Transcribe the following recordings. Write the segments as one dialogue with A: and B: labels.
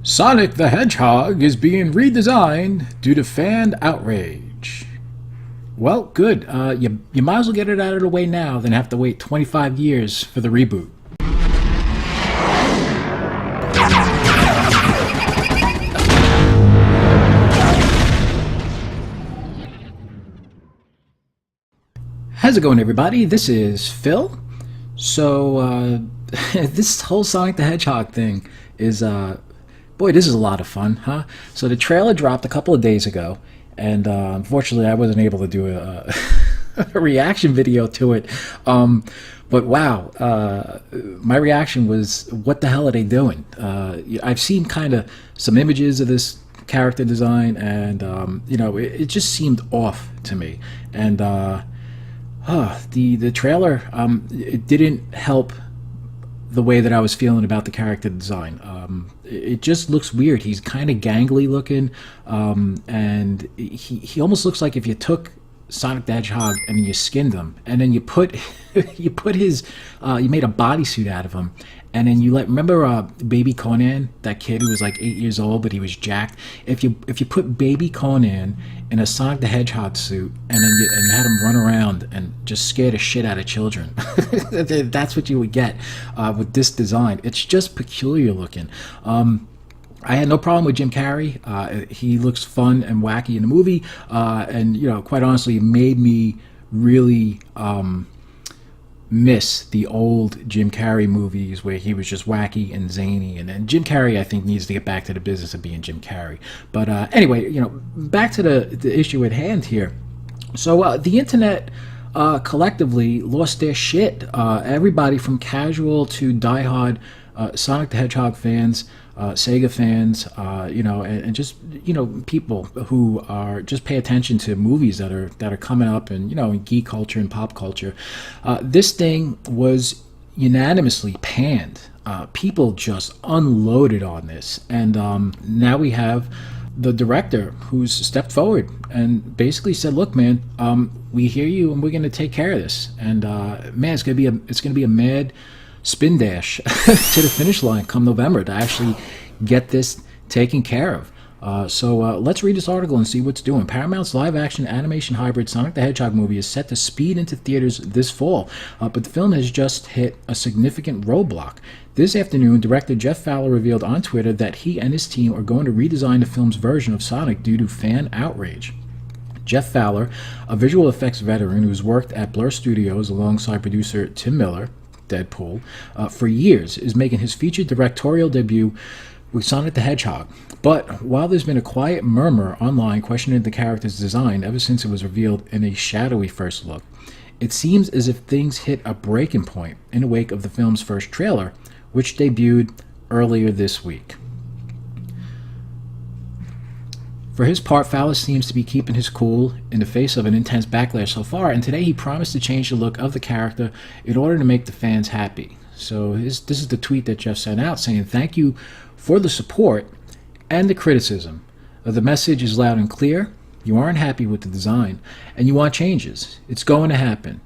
A: Sonic the Hedgehog is being redesigned due to fan outrage. Well, good. You might as well get it out of the way now than have to wait 25 years for the reboot. How's it going, everybody? This is Phil. So, this whole Sonic the Hedgehog thing is, boy, this is a lot of fun, huh? So the trailer dropped a couple of days ago, and unfortunately I wasn't able to do a, a reaction video to it. But wow, my reaction was, what the hell are they doing? I've seen kind of some images of this character design, and it just seemed off to me. And the trailer, it didn't help the way that I was feeling about the character design. It just looks weird. He's kind of gangly looking, and he almost looks like if you took Sonic the Hedgehog and you skinned him, and then you put you made a bodysuit out of him, and then remember Baby Conan, that kid who was like 8 years old but he was jacked. If you put Baby Conan in a Sonic the Hedgehog suit, and then you had him run around and just scare the shit out of children, that's what you would get with this design. It's just peculiar looking. I had no problem with Jim Carrey. He looks fun and wacky in the movie, and quite honestly, it made me really miss the old Jim Carrey movies where he was just wacky and zany. And Jim Carrey, I think, needs to get back to the business of being Jim Carrey. But anyway, back to the issue at hand here. So the internet collectively lost their shit. Everybody from casual to diehard Sonic the Hedgehog fans, Sega fans, and just people who are just pay attention to movies that are coming up, and in geek culture and pop culture. This thing was unanimously panned. People just unloaded on this, and now we have the director who's stepped forward and basically said, "Look, man, we hear you, and we're going to take care of this." And man, it's going to be a mad spin dash to the finish line come November to actually get this taken care of. So let's read this article and see what's doing. Paramount's live-action animation hybrid Sonic the Hedgehog movie is set to speed into theaters this fall, but the film has just hit a significant roadblock. This afternoon, director Jeff Fowler revealed on Twitter that he and his team are going to redesign the film's version of Sonic due to fan outrage. Jeff Fowler, a visual effects veteran who's worked at Blur Studios alongside producer Tim Miller, Deadpool, for years, is making his featured directorial debut with Sonic the Hedgehog. But while there's been a quiet murmur online questioning the character's design ever since it was revealed in a shadowy first look, it seems as if things hit a breaking point in the wake of the film's first trailer, which debuted earlier this week. For his part, Fowler seems to be keeping his cool in the face of an intense backlash so far, and today he promised to change the look of the character in order to make the fans happy. So this is the tweet that Jeff sent out saying, "Thank you for the support and the criticism. The message is loud and clear. You aren't happy with the design, and you want changes. It's going to happen.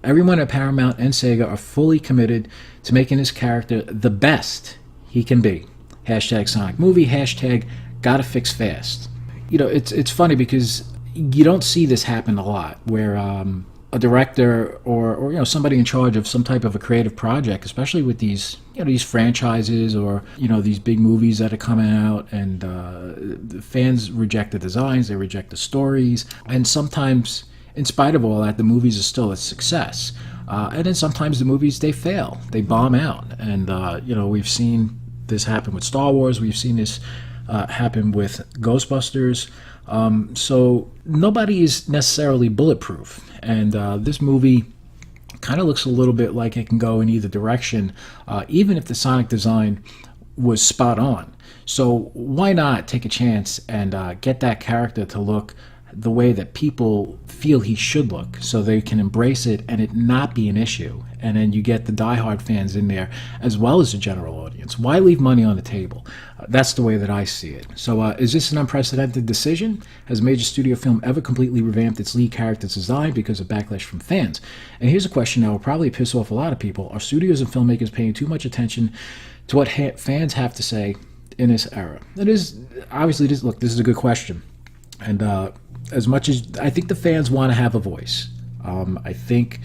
A: Everyone at Paramount and Sega are fully committed to making this character the best he can be. Hashtag Sonic Movie, hashtag gotta fix fast." It's funny because you don't see this happen a lot, where a director or somebody in charge of some type of a creative project, especially with these these franchises or these big movies that are coming out, and the fans reject the designs, they reject the stories, and sometimes, in spite of all that, the movies are still a success. And then sometimes the movies, they fail, they bomb out, and we've seen this happen with Star Wars, we've seen this happen with Ghostbusters. So nobody is necessarily bulletproof, and this movie kind of looks a little bit like it can go in either direction, even if the Sonic design was spot on. So why not take a chance and get that character to look the way that people feel he should look, so they can embrace it and it not be an issue. And then you get the diehard fans in there as well as the general audience. Why leave money on the table? That's the way that I see it. So is this an unprecedented decision? Has a major studio film ever completely revamped its lead character's design because of backlash from fans? And here's a question that will probably piss off a lot of people. Are studios and filmmakers paying too much attention to what fans have to say in this era? It is obviously this. Look, this is a good question, and as much as I think the fans want to have a voice, I think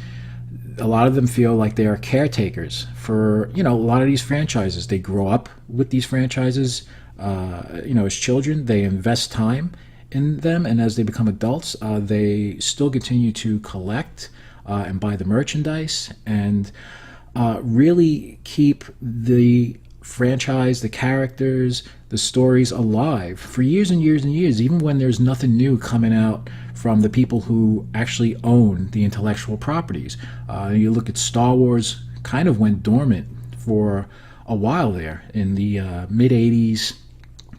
A: a lot of them feel like they are caretakers for a lot of these franchises. They grow up with these franchises, as children. They invest time in them, and as they become adults, they still continue to collect and buy the merchandise and really keep the franchise, the characters, the stories alive for years and years and years, even when there's nothing new coming out from the people who actually own the intellectual properties. You look at Star Wars, kind of went dormant for a while there in the mid 80s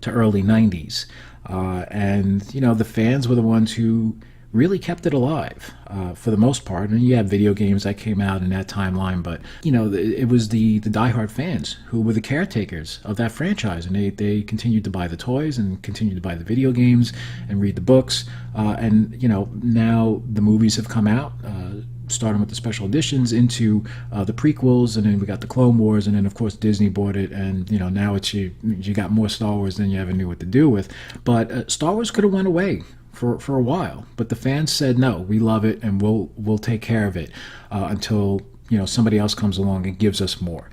A: to early 90s. And the fans were the ones who really kept it alive for the most part. And you have video games that came out in that timeline, but it was the diehard fans who were the caretakers of that franchise, and they continued to buy the toys and continued to buy the video games and read the books. And now the movies have come out, starting with the special editions into the prequels, and then we got the Clone Wars, and then of course Disney bought it, and now it's you got more Star Wars than you ever knew what to do with. But Star Wars could have went away for a while, but the fans said no, we love it and we'll take care of it until somebody else comes along and gives us more.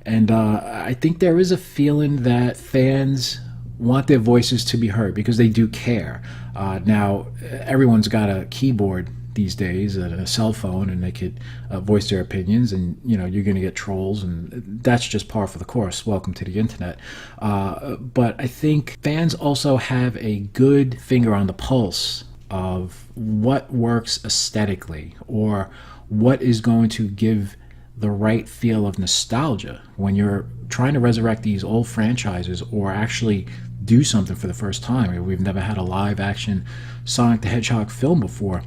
A: And I think there is a feeling that fans want their voices to be heard because they do care. Now everyone's got a keyboard these days and a cell phone, and they could voice their opinions, and you're going to get trolls, and that's just par for the course. Welcome to the internet. But I think fans also have a good finger on the pulse of what works aesthetically, or what is going to give the right feel of nostalgia when you're trying to resurrect these old franchises, or actually do something for the first time. We've never had a live action Sonic the Hedgehog film before.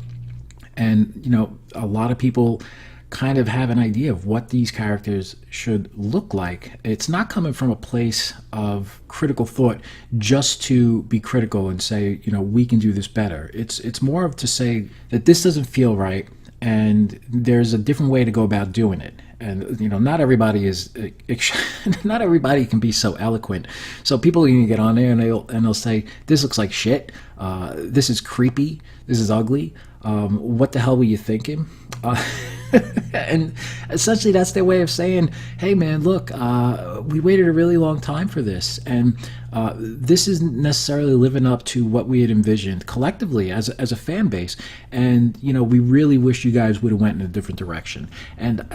A: And, a lot of people kind of have an idea of what these characters should look like. It's not coming from a place of critical thought just to be critical and say, we can do this better. It's more of to say that this doesn't feel right, and there's a different way to go about doing it. And not everybody not everybody can be so eloquent. So people are going to get on there and they'll say, this looks like shit. This is creepy. This is ugly. What the hell were you thinking? And essentially that's their way of saying, hey man, look, we waited a really long time for this, and this isn't necessarily living up to what we had envisioned collectively as a fan base, and we really wish you guys would have went in a different direction. And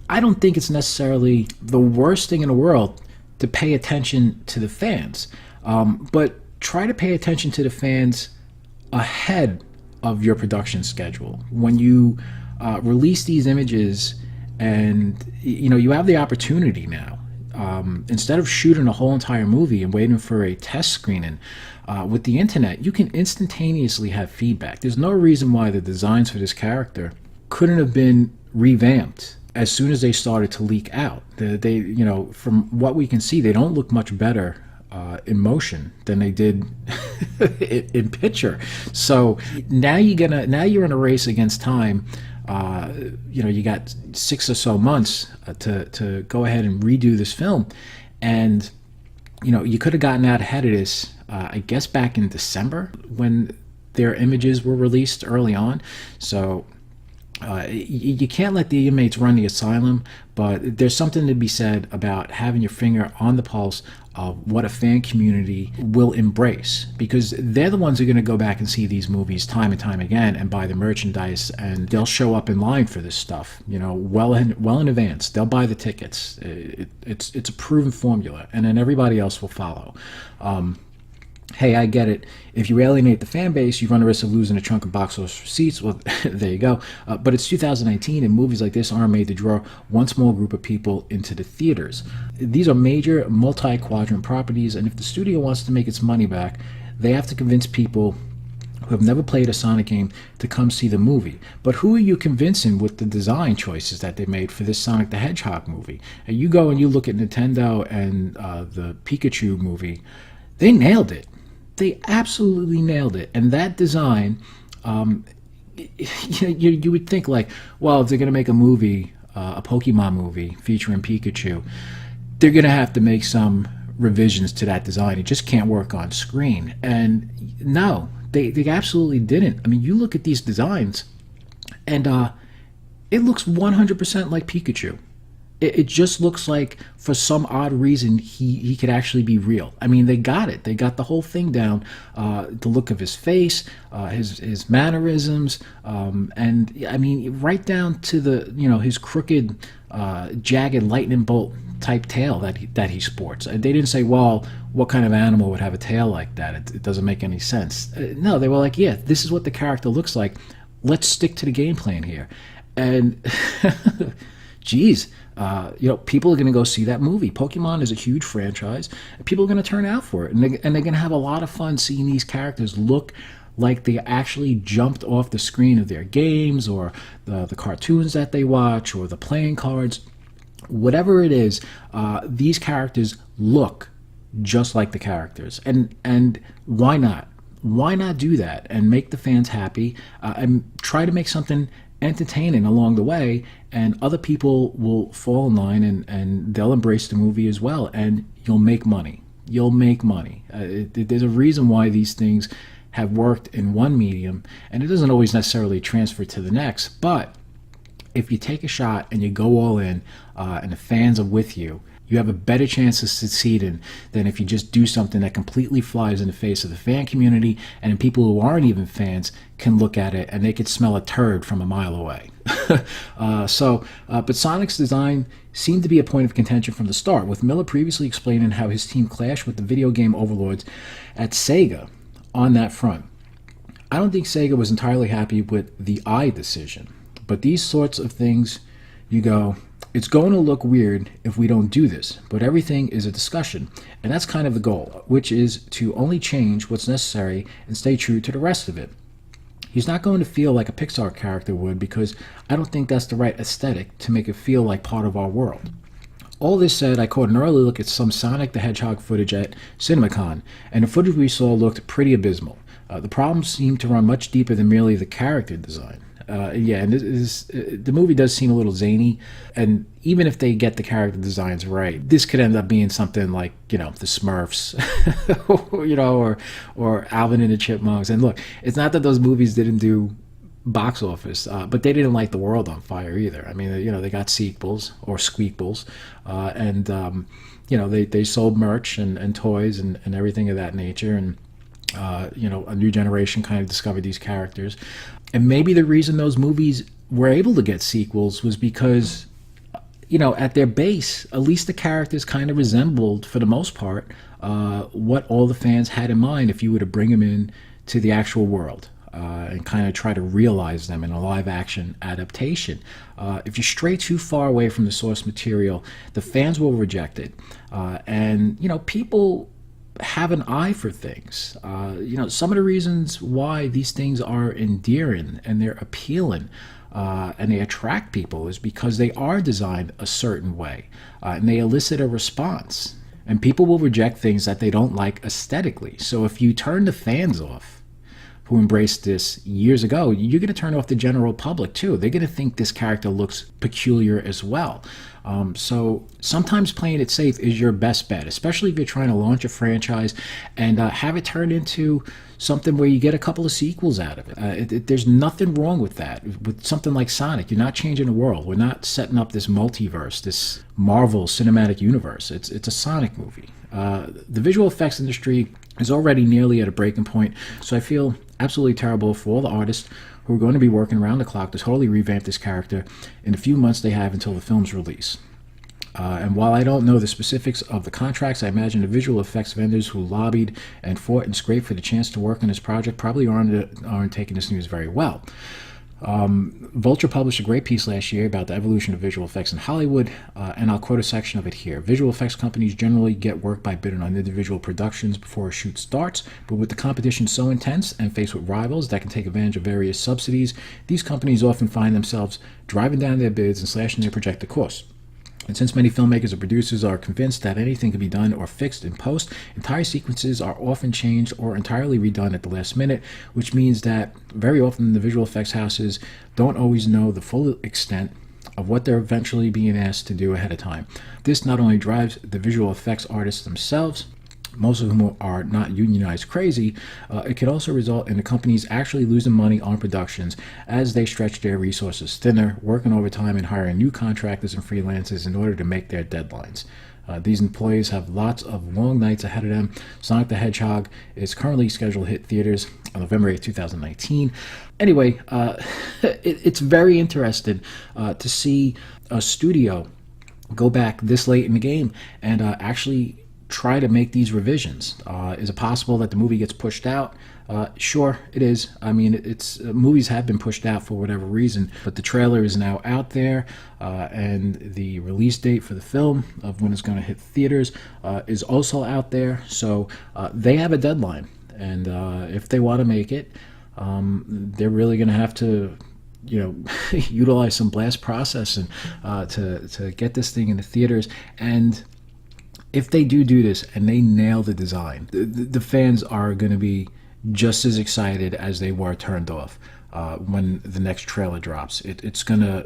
A: I don't think it's necessarily the worst thing in the world to pay attention to the fans, but try to pay attention to the fans ahead of your production schedule. When you release these images, and you have the opportunity now, instead of shooting a whole entire movie and waiting for a test screening, with the internet you can instantaneously have feedback. There's no reason why the designs for this character couldn't have been revamped as soon as they started to leak out. They from what we can see, they don't look much better in motion than they did in picture. So now you're in a race against time. You got 6 or so months to go ahead and redo this film, and you could have gotten out ahead of this, I guess back in December when their images were released early on. So you can't let the inmates run the asylum, but there's something to be said about having your finger on the pulse of what a fan community will embrace, because they're the ones who are going to go back and see these movies time and time again and buy the merchandise, and they'll show up in line for this stuff, well in advance. They'll buy the tickets. It's a proven formula, and then everybody else will follow. Hey, I get it. If you alienate the fan base, you run the risk of losing a chunk of box office receipts. Well, there you go. But it's 2019, and movies like this aren't made to draw one small group of people into the theaters. These are major multi-quadrant properties, and if the studio wants to make its money back, they have to convince people who have never played a Sonic game to come see the movie. But who are you convincing with the design choices that they made for this Sonic the Hedgehog movie? And you go and you look at Nintendo and the Pikachu movie, they nailed it. They absolutely nailed it. And that design, you would think like, well, if they're going to make a movie, a Pokemon movie featuring Pikachu, they're going to have to make some revisions to that design. It just can't work on screen. And no, they absolutely didn't. I mean, you look at these designs, and it looks 100% like Pikachu. It just looks like, for some odd reason, he could actually be real. I mean, they got it. They got the whole thing down. The look of his face, his mannerisms, and I mean, right down to the his crooked, jagged lightning bolt type tail that he sports. They didn't say, well, what kind of animal would have a tail like that? It doesn't make any sense. No, they were like, yeah, this is what the character looks like. Let's stick to the game plan here. And geez, people are going to go see that movie. Pokemon is a huge franchise. And people are going to turn out for it. And they're going to have a lot of fun seeing these characters look like they actually jumped off the screen of their games, or the cartoons that they watch, or the playing cards. Whatever it is, these characters look just like the characters. And why not? Why not do that and make the fans happy, and try to make something entertaining along the way, and other people will fall in line, and they'll embrace the movie as well, and you'll make money. You'll make money. There's a reason why these things have worked in one medium, and it doesn't always necessarily transfer to the next, but if you take a shot and you go all in, and the fans are with you, you have a better chance of succeeding than if you just do something that completely flies in the face of the fan community, and then people who aren't even fans can look at it and they could smell a turd from a mile away. But Sonic's design seemed to be a point of contention from the start, with Miller previously explaining how his team clashed with the video game overlords at Sega on that front. I don't think Sega was entirely happy with the eye decision, but these sorts of things, you go, it's going to look weird if we don't do this, but everything is a discussion, and that's kind of the goal, which is to only change what's necessary and stay true to the rest of it. He's not going to feel like a Pixar character would, because I don't think that's the right aesthetic to make it feel like part of our world. All this said, I caught an early look at some Sonic the Hedgehog footage at CinemaCon, and the footage we saw looked pretty abysmal. The problems seemed to run much deeper than merely the character design. And the movie does seem a little zany, and even if they get the character designs right, this could end up being something like, the Smurfs, or Alvin and the Chipmunks. And look, it's not that those movies didn't do box office, but they didn't light the world on fire either. I mean, they got sequels or squeakbles, and they sold merch and toys and everything of that nature, and a new generation kind of discovered these characters. And maybe the reason those movies were able to get sequels was because, at their base, at least the characters kind of resembled, for the most part, what all the fans had in mind if you were to bring them in to the actual world, and kind of try to realize them in a live-action adaptation. If you stray too far away from the source material, the fans will reject it. And people have an eye for things. Some of the reasons why these things are endearing and they're appealing, and they attract people, is because they are designed a certain way, and they elicit a response. And people will reject things that they don't like aesthetically. So if you turn the fans off, who embraced this years ago, you're going to turn off the general public too. They're going to think this character looks peculiar as well. So sometimes playing it safe is your best bet, especially if you're trying to launch a franchise and have it turn into something where you get a couple of sequels out of it. There's nothing wrong with that. With something like Sonic, you're not changing the world. We're not setting up this multiverse, this Marvel cinematic universe. It's a Sonic movie. The visual effects industry is already nearly at a breaking point, so I feel absolutely terrible for all the artists who are going to be working around the clock to totally revamp this character in the few months they have until the film's release. And while I don't know the specifics of the contracts, I imagine the visual effects vendors who lobbied and fought and scraped for the chance to work on this project probably aren't taking this news very well. Vulture published a great piece last year about the evolution of visual effects in Hollywood, and I'll quote a section of it here. Visual effects companies generally get work by bidding on individual productions before a shoot starts, but with the competition so intense and faced with rivals that can take advantage of various subsidies, these companies often find themselves driving down their bids and slashing their projected costs. And since many filmmakers or producers are convinced that anything can be done or fixed in post, entire sequences are often changed or entirely redone at the last minute, which means that very often the visual effects houses don't always know the full extent of what they're eventually being asked to do ahead of time. This not only drives the visual effects artists themselves, most of whom are not unionized crazy, it can also result in the companies actually losing money on productions as they stretch their resources thinner, working overtime and hiring new contractors and freelancers in order to make their deadlines. These employees have lots of long nights ahead of them. Sonic the Hedgehog is currently scheduled to hit theaters on November 8, 2019. Anyway, it's very interesting to see a studio go back this late in the game and actually try to make these revisions. Is it possible that the movie gets pushed out? Sure, it is. I mean, it's movies have been pushed out for whatever reason, but the trailer is now out there, and the release date for the film of when it's going to hit theaters is also out there. So they have a deadline, and if they want to make it, they're really going to have to, utilize some blast processing to get this thing in the theaters. And if they do this and they nail the design, the fans are going to be just as excited as they were turned off when the next trailer drops. It's gonna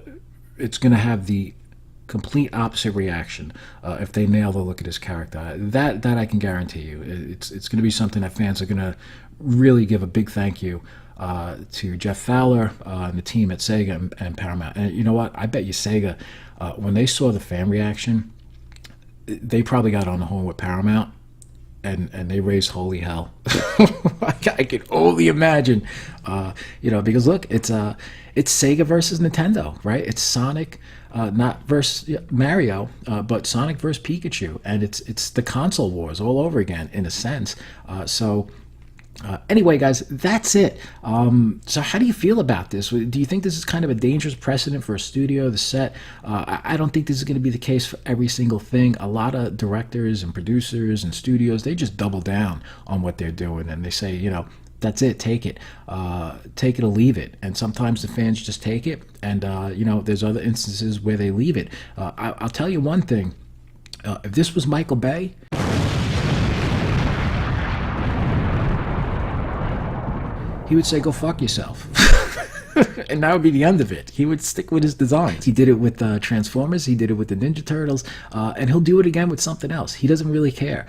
A: have the complete opposite reaction if they nail the look of this character. That I can guarantee you. It's going to be something that fans are going to really give a big thank you to Jeff Fowler and the team at Sega and Paramount. And you know what? I bet you Sega, when they saw the fan reaction, they probably got on the horn with Paramount, and they raised holy hell. I can only imagine, because look, it's Sega versus Nintendo, right? It's Sonic, not versus Mario, but Sonic versus Pikachu, and it's the console wars all over again in a sense. Anyway, guys, that's it. So how do you feel about this? Do you think this is kind of a dangerous precedent for a studio to set? I don't think this is going to be the case for every single thing. A lot of directors and producers and studios, they just double down on what they're doing, and they say, that's it, take it. Take it or leave it. And sometimes the fans just take it, and, there's other instances where they leave it. I'll tell you one thing. If this was Michael Bay, he would say, go fuck yourself. And that would be the end of it. He would stick with his designs. He did it with Transformers. He did it with the Ninja Turtles. And he'll do it again with something else. He doesn't really care.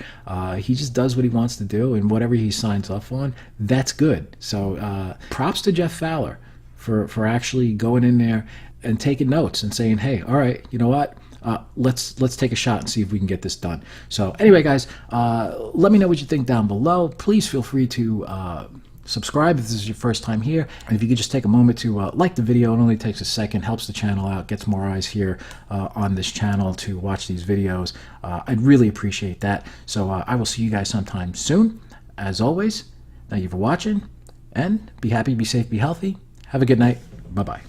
A: He just does what he wants to do. And whatever he signs off on, that's good. So props to Jeff Fowler for actually going in there and taking notes and saying, hey, all right, you know what? Let's take a shot and see if we can get this done. So anyway, guys, let me know what you think down below. Please feel free to subscribe if this is your first time here, and if you could just take a moment to like the video. It only takes a second, helps the channel out, gets more eyes here on this channel to watch these videos. I'd really appreciate that. So I will see you guys sometime soon. As always, thank you for watching, and be happy, be safe, be healthy. Have a good night. Bye-bye.